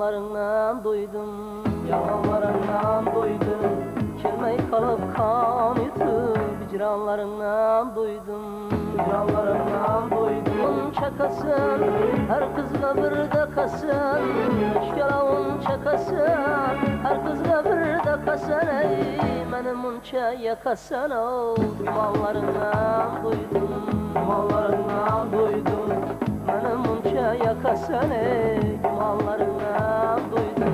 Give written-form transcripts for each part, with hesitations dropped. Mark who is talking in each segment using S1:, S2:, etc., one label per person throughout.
S1: Yalanlarından duydum, yalanlarından duydum. Kelmey kalıp kan yutub, hicranlarından duydum, hicranlarından duydum. Çakasın, her kızla bir dakasın, şkalavun çakasın, her kızla bir dakasın. Ey meni muncha yakasın, o dumanlarından duydum, dumanlarından duydum. Meni muncha yakasın, ey dumanlarından duydum.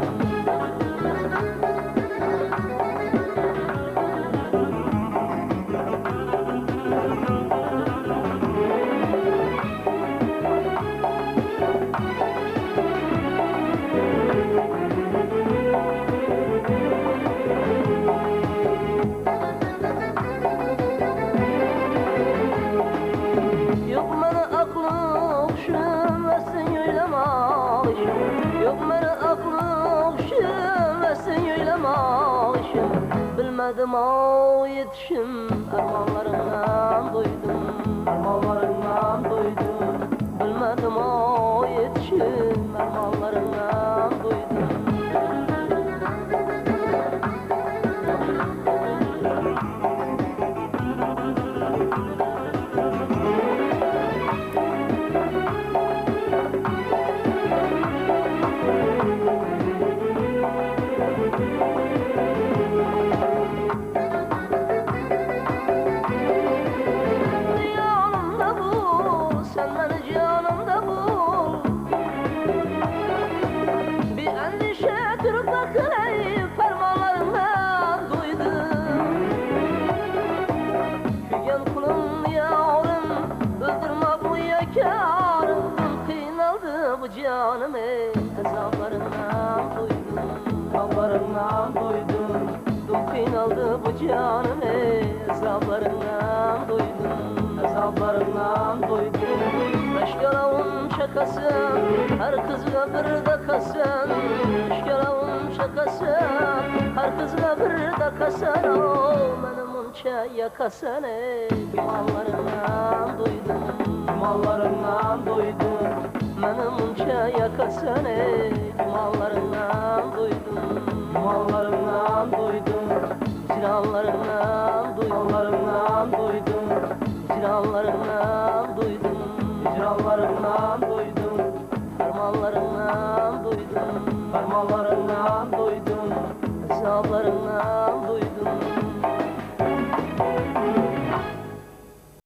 S1: Yok meni aklım şümesin yöylemalışım, yok meni aklım şümesin yöylemalışım. Bilmedim o yetişim, armanlarından duydum, armanlarından duydum. Bilmedim o yetişim, armanlarından duydum. Yanımda bul, sen beni canımda bul. Bir endişe durup bakın, ey fermanlarından duydum. Kügen kulum yavrum, öldürme bu yakarım. Kıynaldı bu canım, ey azaplarından duydum, azaplarından duydum. Kıynaldı bu canım, ey azaplarından duydum, azaplarından duydum. Şkalavun çakasın, her kızla bir dakasın. Şkalavun çakasın, her kızla bir dakasın. O meni muncha yakasın, ey dumanlarından duydum, dumanlarından duydum. Meni muncha yakasın, ey dumanlarından duydum, dumanlarından duydum. Hicranlarından